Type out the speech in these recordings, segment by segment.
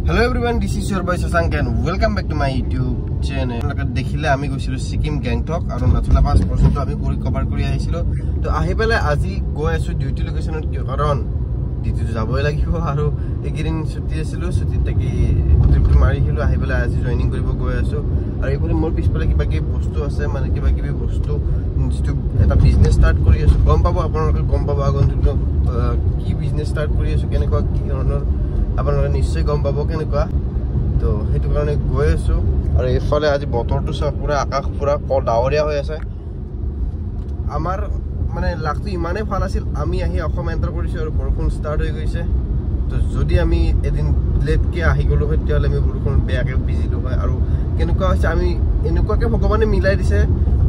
Hello everyone, this is your boy Sasank and welcome back to my YouTube channel. দেখিলে আমি গৈছিলো সিকিম গ্যাংটক আৰু Nathula pass পৰ্যন্ত আমি কৰি কভাৰ কৰি আহিছিলো তো আহি পেলে আজি গৈ আছো ডিউটি লোকেশনত কাৰণ ডিউটি যাবই লাগিব আৰু এগিৰিন ছুটি আছিল ছুটি তাকি ট্ৰিপটো মাৰি হিলো আহি পেলে আজি জয়েনিং কৰিব গৈ আছো আৰু এইফালে মোৰ পিছফালে কিবা কি বস্তু আছে মানে কিবা কি বস্তু যেটো এটা বিজনেস ষ্টাৰ্ট কৰি আছো গম পাব আপোনালোকে গম পাব আগন্তুক কি বিজনেস ষ্টাৰ্ট কৰি আছো কেনেকুৱা কি ধৰণৰ আপোনালোকে নিশ্চয় গম পাব কেনেকুৱা তো হেতু কাৰণে গৈ আছো আৰু এইফালে আজি বতৰটো সব পুৰা আকাশ পুৰা ডাৱৰীয়া হৈ আছে আমাৰ মানে লাগটো ইমানে ভাল আছিল আমি আহি অসম এন্টাৰ কৰিছো আৰু বৰষুণ ষ্টাৰ্ট হৈ গৈছে তো যদি আমি এদিন লেট কে আহি গলো হতিয়ালে আমি বৰষুণ বেয়াকে বিজিলো হয় আৰু কেনেকুৱা হৈছে আমি এনেকুৱাকে ভগৱানে মিলাই দিছে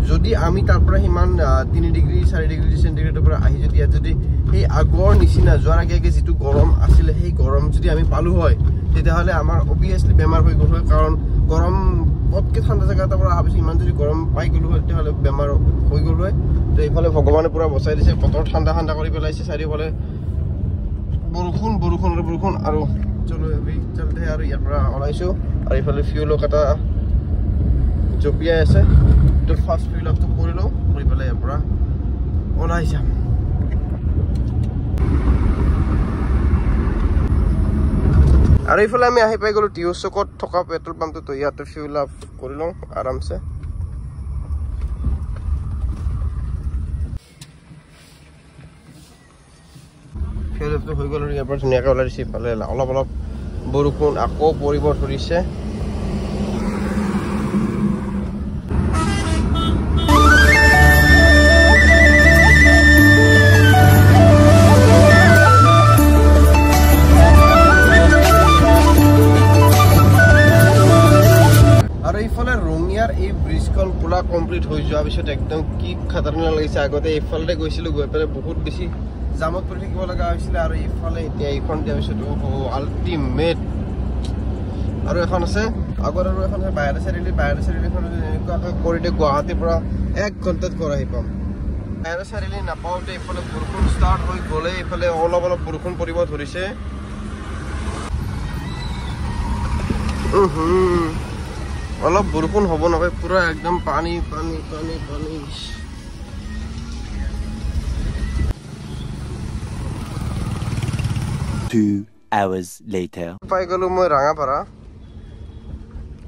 যদি আমি তাৰ পৰা হিমান 3 ডিগ্ৰী 4 ডিগ্ৰী সেন্টিগ্ৰেডৰ পৰা আহি যদি এই আগৰ নিচিনা যোৱাৰ আগে যেটো গৰম আছিল সেই গৰম যদি আমি পালো হয় তেতিয়াহলে আমাৰ অবিয়াসলি বেমাৰ হৈ গল হয় কাৰণ গৰম পটকে ঠাণ্ডা জায়গাৰ পৰা আবিছে ইমান যদি গৰম পাই গলো হয় তেতিয়াহলে বেমাৰ হৈ গল হয় তো এইফালে ভগৱানে পুৰা বচাই দিছে বতৰ ঠাণ্ডা ঠাণ্ডা কৰি পেলাইছে চাৰিওফালে বৰষুণ আৰু চলো আমি চলতে আৰু ইয়াৰ পৰা ওলাইছো আৰু এইফালে ফিউলক এটা জপিয়াই আছে তো ফাৰ্স্ট ফিউল আপটো কৰিলো কৰি পেলাই ইয়াৰ পৰা ওলাই যাম আৰু এইফালে আমি আহি পাই গলো টিউ চকত থকা পেট্ৰল পাম্পটো তো ইয়াতে ফিউল আপ কৰিলো আৰামছে ফিউল আপটো হৈ গল ইয়াৰ পৰা ধুনীয়াকৈ ওলাই দিছে পালে অলপ বৰষুণ আকৌ পৰিব ধৰিছে পুৰা কমপ্লিট হৈ যোৱা পিছত একদম কি খতৰনাক লাগিছে আগতে এইফালে গৈছিলো গৈ পেলে বহুত বেছি জামত পৰি থাকিব লগা হৈছিল আৰু এইফালে এতিয়া এইখন দিয়া পিছত আল্টিমেট আৰু এখন আছে আগৰ আৰু এখন আছে বাহিৰ চাৰিলিখন এনেকুৱাকৈ কৰিতে গুৱাহাটীৰ পৰা 1 ঘণ্টাত কৰা আহি পাম বাহিৰ চাৰিলি নাপাওঁতে এইফালে বৰষুণ ষ্টাৰ্ট হৈ গ'লে এইফালে অলপ বৰষুণ পৰিব ধৰিছে অলপ বৰষুণ হ'ব নহয় পুৰা একদম পানী 2 hours later পাই গলো মই ৰাঙাপাৰা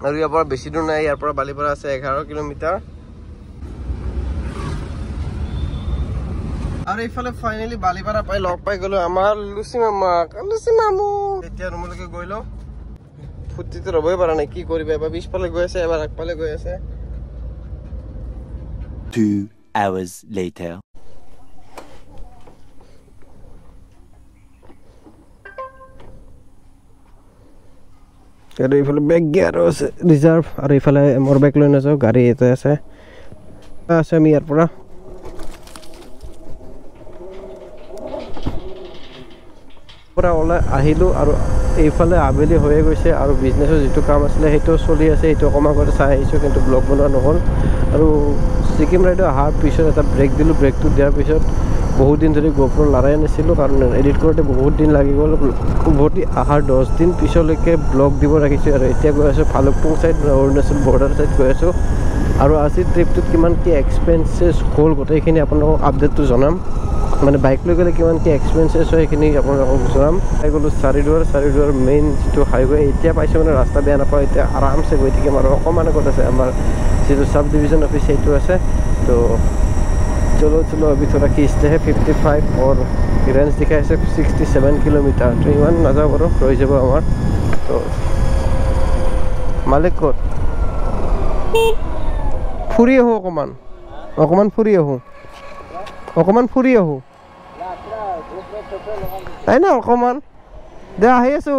আৰু ইয়াৰ পৰা বেছি দূৰ নাই ইয়াৰ পৰা বালিপাৰা আছে 11 কিলোমিটাৰ আৰু এইফালে ফাইনালি বালিপাৰা পাই লগ পাই গলো আমাৰ লুচি মামু এতিয়া ৰুমলৈকে গৈলো ফুটিতে ৰবই পাৰা নাই কি কৰিবা এবাৰ পিছফালে গৈ আছে এবাৰ আগফালে গৈ আছে 2 hours later আৰু এইফালে বেগ গিয়াৰ আছে ৰিজাৰ্ভ আৰু এইফালে মোৰ বেগ লৈ নাযাওঁ গাড়ী এটা আছে আমি ইয়াৰ পৰা ওলাই আহিলো আৰু এইফালে আবেলি হৈয়ে গৈছে আৰু বিজনেছৰ যিটো কাম আছিলে সেইটো চলি আছে এইটো অকণমান আগতে চাই আহিছোঁ কিন্তু ব্লগ বনোৱা নহ'ল আৰু ছিকিম ৰাইডত অহাৰ পিছত এটা ব্ৰেক দিলোঁ ব্ৰেকটো দিয়াৰ পিছত বহুত দিন ধৰি গোপ্ৰ লৰাই নাছিলোঁ কাৰণ এডিট কৰোঁতে বহুত দিন লাগি গ'ল উভতি অহাৰ 10 দিন পিছলৈকে ব্লগ দিব ৰাখিছোঁ আৰু এতিয়া গৈ আছোঁ Bhalukpong side Arunachal border side গৈ আছোঁ আৰু আজিৰ ট্ৰিপটোত কিমান কি এক্সপেঞ্চেছ হ'ল গোটেইখিনি আপোনালোকক আপডেটটো জনাম মানে বাইক লৈ গ'লে কিমান কি এক্সপেঞ্চেছ হয় সেইখিনি আপোনালোকক জনাম পাই গ'লোঁ চাৰিদুৱাৰ মেইন যিটো হাইৱে এতিয়া পাইছোঁ মানে ৰাস্তা বেয়া নাপাওঁ এতিয়া আৰামছে গৈ থাকিম আৰু অকণমান আগত আছে আমাৰ যিটো চাব ডিভিজন অফিচ সেইটো আছে তো চলো अभी थोड़ा खींचते हैं 55 और रेंज दिखाई से 67 किलोमीटर तो इमान नाजाओ बरो रही যাব আমার তো মালিক কত ফুৰি আহো অকমান ফুৰি আহো তাই না অকমান দে আহি আছো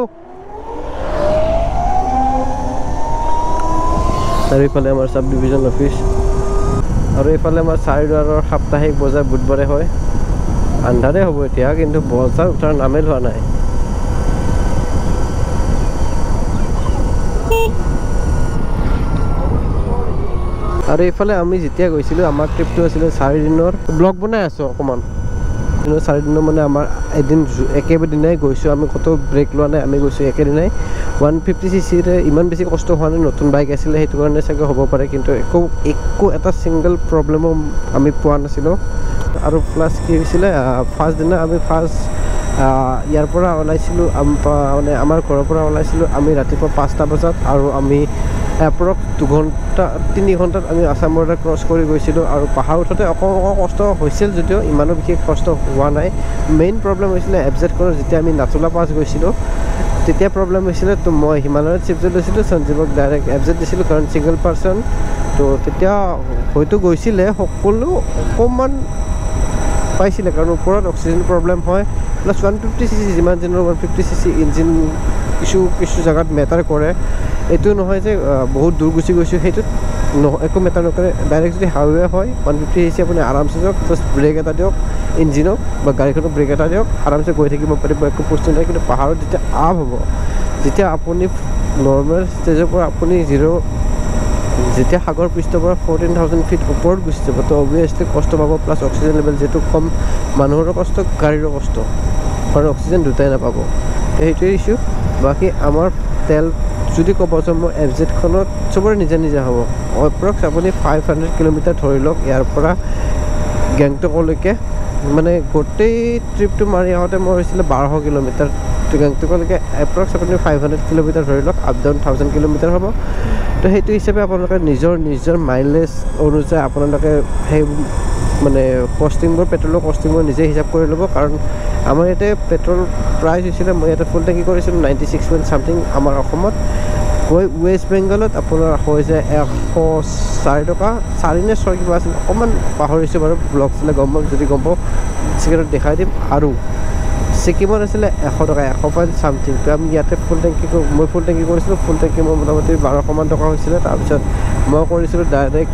চাৰিফালে আমাৰ সাব ডিভিজন অফিস আৰু এইফালে আমাৰ চাৰিদুৱাৰৰ সাপ্তাহিক বজাৰ বুধবাৰে হয় আন্ধাৰে হ'ব এতিয়া কিন্তু বজাৰ উঠাৰ নামেই লোৱা নাই আৰু এইফালে আমি যেতিয়া গৈছিলোঁ আমাৰ ট্ৰিপটো আছিলে 4 দিনৰ ব্লগ বনাই আছোঁ অকণমান 4 দিনৰ মানে আমাৰ এদিন একেদিনাই গৈছোঁ আমি কত ব্ৰেক লোৱা নাই আমি গৈছোঁ একেদিনাই 150cc ৰে ইমান বেছি কষ্ট হোৱা নাই নতুন বাইক আছিলে সেইটো কাৰণে চাগে হ'ব পাৰে কিন্তু একো এটা সিঙ্গল প্ৰবলেমো আমি পোৱা নাছিলোঁ আৰু প্লাস কি হৈছিলে ফাৰ্স্ট দিনা আমি ইয়াৰ পৰা ওলাইছিলোঁ মানে আমাৰ ঘৰৰ পৰা ওলাইছিলোঁ আমি ৰাতিপুৱা 5টা বজাত আৰু আমি এপ্ৰক্স 3 ঘণ্টাত আমি আসাম বৰ্ডাৰ ক্ৰছ কৰি গৈছিলোঁ আৰু পাহাৰ উঠোতে অকণ কষ্ট হৈছিল যদিও ইমানো বিশেষ কষ্ট হোৱা নাই মেইন প্ৰবলেম হৈছিলে এফজেডখনৰ যেতিয়া আমি নাথুলা পাছ গৈছিলোঁ তেতিয়া প্ৰবলেম হৈছিলে তো মই হিমালয়ত চিফট লৈছিলোঁ সঞ্জীৱক ডাইৰেক্ট এফজেড দিছিলোঁ কাৰণ ছিংগল পাৰ্চন তো তেতিয়া হয়তো গৈছিলে সকলো অকণমান পাইছিলে কাৰণ ওপৰত অক্সিজেন প্ৰবলেম হয় প্লাছ 150cc যিমান যেনৰ 150cc ইঞ্জিন কিছু জায়গাত মেটাৰ কৰে এইটো নহয় যে বহুত দূৰ গুচি গৈছোঁ সেইটো একো মেটাৰ নকৰে ডাইৰেক্ট যদি হাইৱে হয় 150cc আপুনি আৰামছে যাওক জাষ্ট ব্ৰেক এটা দিয়ক ইঞ্জিনক বা গাড়ীখনক ব্ৰেক এটা দিয়ক আৰামছে গৈ থাকিব পাৰিব একো প্ৰশ্ন নাই কিন্তু পাহাৰত যেতিয়া আপ হ'ব যেতিয়া আপুনি নৰ্মেল ষ্টেজৰ পৰা আপুনি যেতিয়া সাগৰ পৃষ্ঠৰ পৰা 14,000 ফিট ওপৰত গুচি যাব তো অবভিয়াছলি কষ্ট পাব প্লাছ অক্সিজেন লেভেল যেটো কম মানুহৰ কষ্ট গাড়ীৰ কষ্ট আৰু অক্সিজেন দুটাই নাপাব সেইটোৱে ইছ্যু বাকি আমাৰ তেল যদি ক'ব যে মই এফজেডখনত চবৰে নিজা হ'ব এপ্ৰক্স আপুনি 500 কিলোমিটাৰ ধৰি লওক ইয়াৰ পৰা গেংটকলৈকে মানে গোটেই ট্ৰিপটো মাৰি আহোঁতে মোৰ হৈছিলে 1200 কিলোমিটাৰ তো গেংটকলৈকে এপ্ৰক্স আপুনি 500 কিলোমিটাৰ ধৰি লওক আপ ডাউন 1000 কিলোমিটাৰ হ'ব তো সেইটো হিচাপে আপোনালোকে নিজৰ মাইলেজ অনুযায়ী আপোনালোকে সেই মানে কষ্টিংবোৰ পেট্ৰলৰ কষ্টিংবোৰ নিজে হিচাপ কৰি ল'ব কাৰণ আমাৰ ইয়াতে পেট্ৰল প্ৰাইচ হৈছিলে মই ইয়াতে ফুল টেংকি কৰিছিলোঁ 96 পইণ্ট সামথিং আমাৰ অসমত গৈ ৱেষ্ট বেংগলত আপোনাৰ হৈছে 104 টকা 4 নে 6 কিবা আছিল অকণমান পাহৰিছোঁ বাৰু ব্লগ চালে গম পাম যদি গম পাওঁ চিকেনত দেখাই দিম আৰু ছিকিমত আছিলে 100 টকা 100 পইণ্ট সামথিং তো আমি ইয়াতে ফুল টেংকি কৰিছিলোঁ ফুল টেংকি মোৰ মোটামুটি 1200মান টকা হৈছিলে তাৰপিছত মই কৰিছিলোঁ ডাইৰেক্ট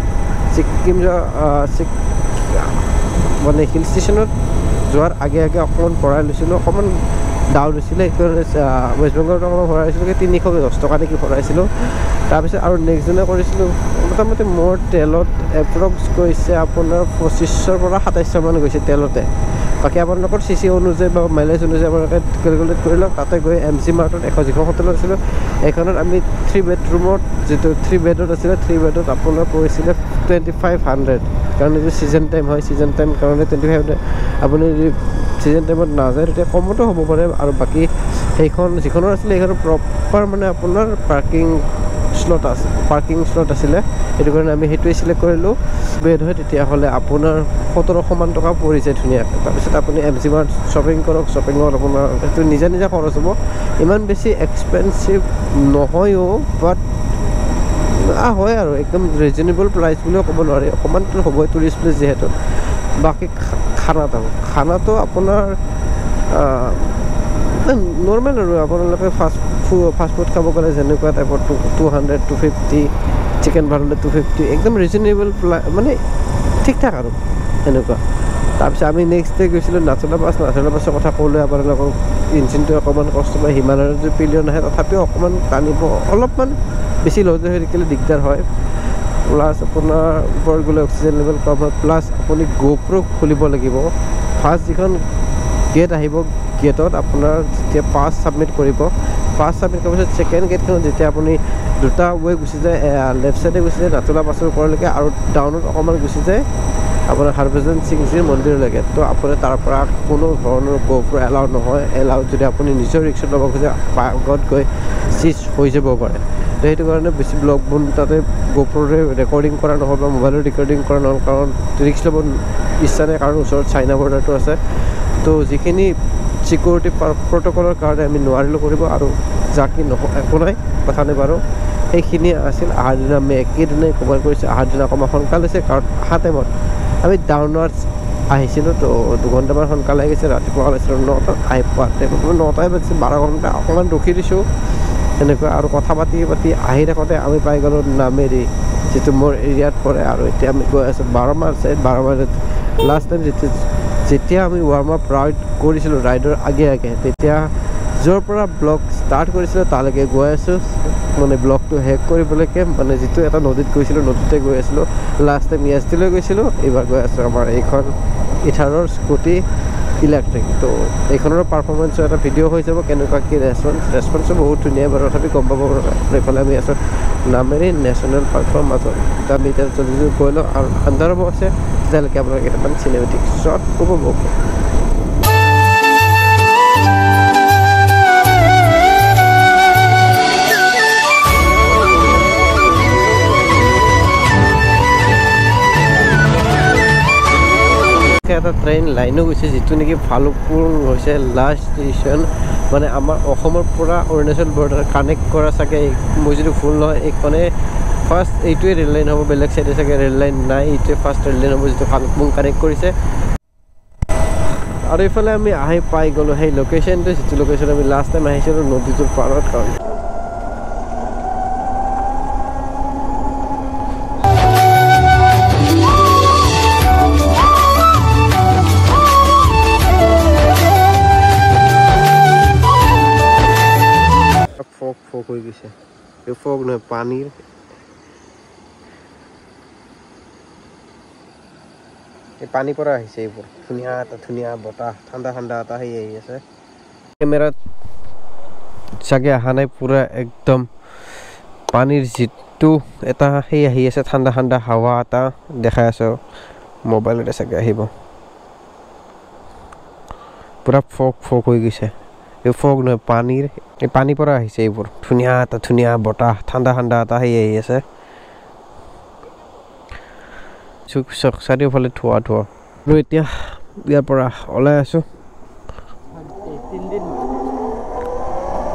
ছিকিম মানে হিল ষ্টেচনত যোৱাৰ আগে অকণমান ভৰাই লৈছিলোঁ অকণমান ডাউন হৈছিলে সেইকাৰণে ৱেষ্ট বেংগলত অকণমান ভৰাইছিলোঁ 310 টকা নেকি ভৰাইছিলোঁ তাৰপিছত আৰু নেক্সট দিনা কৰিছিলোঁ মোটামুটি মোৰ তেলত এপ্ৰক্স গৈছে আপোনাৰ 2500 পৰা 2700 মান গৈছে তেলতে বাকি আপোনালোকৰ চিচি অনুযায়ী বা মাইলেজ অনুযায়ী আপোনালোকে কেলকুলেট কৰি লওক তাতে গৈ এম জি মাৰ্টত যিখন হোটেলত আছিলোঁ এইখনত আমি 3 বেডৰুমত যিটো 3 বেডত আছিলে 3 বেডত আপোনাৰ পৰিছিলে 2500 কাৰণ এইটো ছিজন টাইম হয় ছিজন টাইম কাৰণে 2500 আপুনি যদি ছিজন টাইমত নাযায় তেতিয়া কমতো হ'ব পাৰে আৰু বাকী সেইখন যিখনৰ আছিলে সেইখনৰ প্ৰপাৰ মানে আপোনাৰ পাৰ্কিং স্লট আছিলে সেইটো কাৰণে আমি সেইটোৱে চিলেক্ট কৰিলোঁ বেড হয় তেতিয়াহ'লে আপোনাৰ 1700 মান টকা পৰি যায় ধুনীয়াকৈ তাৰপিছত আপুনি এম জি মাৰ্ট শ্বপিং কৰক শ্বপিঙত আপোনাৰ সেইটো নিজা খৰচ হ'ব ইমান বেছি এক্সপেঞ্চিভ নহয়ও বাট হয় আৰু একদম ৰিজনেবল প্ৰাইচ বুলিও ক'ব নোৱাৰি অকণমানতো হ'বই টুৰিষ্ট প্লেচ যিহেতু বাকী খানাটো আপোনাৰ নৰ্মেল আৰু আপোনালোকে ফাষ্ট ফুড খাব গ'লে যেনেকুৱা টাইপৰ 200 250 চিকেন ভাৰলে 250 একদম ৰিজনেবল মানে ঠিক ঠাক আৰু এনেকুৱা তাৰপিছত আমি নেক্সট ডে গৈছিলোঁ নাথুলা পাছৰ কথা ক'লে আপোনালোকক ইঞ্জিনটো অকণমান কষ্ট পায় হিমালয়ৰ যদি পিলিয়ন আহে তথাপিও অকণমান টানিব অলপমান বেছি লওঁতে হৈ থাকিলে দিগদাৰ হয় প্লাছ আপোনাৰ ওপৰত গ'লে অক্সিজেন লেভেল কম হয় প্লাছ আপুনি গোপ্ৰ খুলিব লাগিব ফাৰ্ষ্ট যিখন গেট আহিব গেটত আপোনাৰ যেতিয়া পাছ ছাবমিট কৰিব পাছ ছাবমিট কৰাৰ পিছত ছেকেণ্ড গেটখনত যেতিয়া আপুনি দুটা ৱে গুচি যায় লেফ্ট ছাইডে গুচি যায় নাথুলা পাছৰ ওপৰলৈকে আৰু ডাউনত অকণমান গুচি যায় আপোনাৰ হৰভজন সিংজীৰ মন্দিৰলৈকে তো আপুনি তাৰ পৰা কোনো ধৰণৰ গোপ্ৰ এলাউ নহয় যদি আপুনি নিজৰ ৰিক্সত ল'ব খোজে আগত গৈ চিজ হৈ যাব পাৰে তো সেইটো কাৰণে বেছি ব্লগ তাতে গোপ্ৰৰে ৰেকৰ্ডিং কৰা নহ'ল বা মোবাইলৰ ৰেকৰ্ডিং কৰা নহ'ল কাৰণ ৰিক্স ল'ব ইচ্ছা নাই কাৰণ ওচৰত চাইনা বৰ্ডাৰটো আছে তো যিখিনি ছিকিউৰিটি প্ৰট'কলৰ কাৰণে আমি নোৱাৰিলোঁ কৰিব আৰু যাকি একো নাই কথা নাই বাৰু সেইখিনি আছিল অহাৰ দিনা আমি একেদিনাই কভাৰ কৰিছোঁ অহাৰ দিনা অকণমান সোনকাল হৈছে কাৰণ অহা টাইমত আমি ডাউনৱাৰ্ডছ আহিছিলোঁ তো 2 ঘণ্টামান সোনকালে আহি গৈছে ৰাতিপুৱা ওলাইছিলোঁ 9টাত আহি পোৱা টাইমত 9টাই বাজিছে 12 ঘণ্টা অকণমান ৰখি দিছোঁ এনেকুৱা আৰু কথা পাতি আহি থাকোঁতে আমি পাই গ'লোঁ নামেৰি যিটো মোৰ এৰিয়াত পৰে আৰু এতিয়া আমি গৈ আছোঁ 12 মাইল চাইড 12 মাইলত লাষ্ট টাইম যেতিয়া আমি ৱাৰ্ম আপ ৰাইড কৰিছিলোঁ ৰাইডৰ আগে তেতিয়া য'ৰ পৰা ব্লগ ষ্টাৰ্ট কৰিছিলোঁ তালৈকে গৈ আছোঁ মানে ব্লগটো শেষ কৰিবলৈকে মানে যিটো এটা নদীত গৈছিলোঁ নদীতে গৈ আছিলোঁ লাষ্ট টাইম ইয়াষ্টিলৈ গৈছিলোঁ এইবাৰ গৈ আছোঁ আমাৰ এইখন ইথাৰৰ স্কুটি ইলেক্ট্ৰিক তো এইখনৰ পাৰফৰ্মেঞ্চৰ এটা ভিডিঅ' হৈ যাব কেনেকুৱা কি ৰেছপন্সো বহুত ধুনীয়া বাৰু তথাপি গম পাব এইফালে আমি আছোঁ নামেৰি নেশ্যনেল পাৰ্কৰ মাজত তো আমি এতিয়া জলদি গৈ লওঁ আৰু আন্ধাৰ হ'ব আছে তেতিয়ালৈকে আপোনালোকে কেইটামান চিনেমেটিক শ্বট উপভোগ এটা ট্ৰেইন লাইনো গৈছে যিটো নেকি ভালুকপুৰ হৈছে লাষ্ট ষ্টেচন মানে আমাৰ অসমৰ পৰা অৰুণাচল বৰ্ডাৰ কানেক্ট কৰা চাগে মই যদি ভুল নহয় এইখনে ফাৰ্ষ্ট এইটোৱে ৰেল লাইন হ'ব বেলেগ চাইডে চাগে ৰেল লাইন নাই এইটোৱে ফাৰ্ষ্ট ৰেল লাইন হ'ব যিটো ভালুকপুৰ কানেক্ট কৰিছে আৰু এইফালে আমি আহি পাই গ'লোঁ সেই লোকেশ্যনটো যিটো লোকেশ্যন আমি লাষ্ট টাইম আহিছিলোঁ নদীটোৰ পাৰত কাৰণে ফগ হৈ গৈছে এই ফগ নহয় পানীৰ এই পানীৰ পৰা আহিছে এইবোৰ ধুনীয়া এটা ধুনীয়া বতাহ ঠাণ্ডা ঠাণ্ডা এটা সেই আহি আছে কেমেৰাত চাগে অহা নাই পুৰা একদম পানীৰ যিটো এটা সেই আহি আছে ঠাণ্ডা ঠাণ্ডা হাৱা এটা দেখাই আছোঁ মোবাইলতে চাগে আহিব পুৰা ফগ হৈ গৈছে এই ফগ নহয় পানীৰ এই পানীৰ পৰা আহিছে এইবোৰ ধুনীয়া এটা ধুনীয়া বতাহ ঠাণ্ডা ঠাণ্ডা এটা সেই আহি আছে চাৰিওফালে ধোঁৱা আৰু এতিয়া ইয়াৰ পৰা ওলাই আছোঁ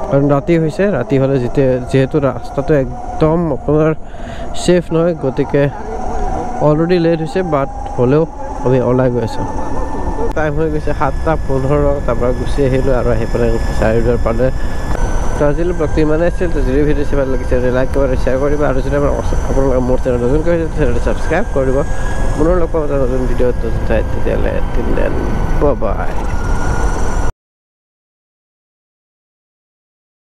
কাৰণ ৰাতি হৈছে ৰাতি হ'লে যিহেতু ৰাস্তাটো একদম আপোনাৰ ছেফ নহয় গতিকে অলৰেডি লেট হৈছে বাট হ'লেও আমি ওলাই গৈ আছোঁ টাইম হৈ গৈছে 7:15 তাৰপৰা গুচি আহিলোঁ আৰু আহি পেলাই চাৰিটাৰ পালে তো আজিলৈ ব্লগটো ইমানেই আছিল তো যদি ভিডিঅ' ভাল লাগিছে লাইক কৰিব শ্বেয়াৰ কৰিব আৰু যদি আপোনালোকে মোৰ চেনেল নতুনকৈ হৈছে চেনেলটো ছাবস্ক্ৰাইব কৰিব পুনৰ লগ পাব নতুন ভিডিঅ'ত নতুন ঠাইত তেতিয়াহ'লে বাই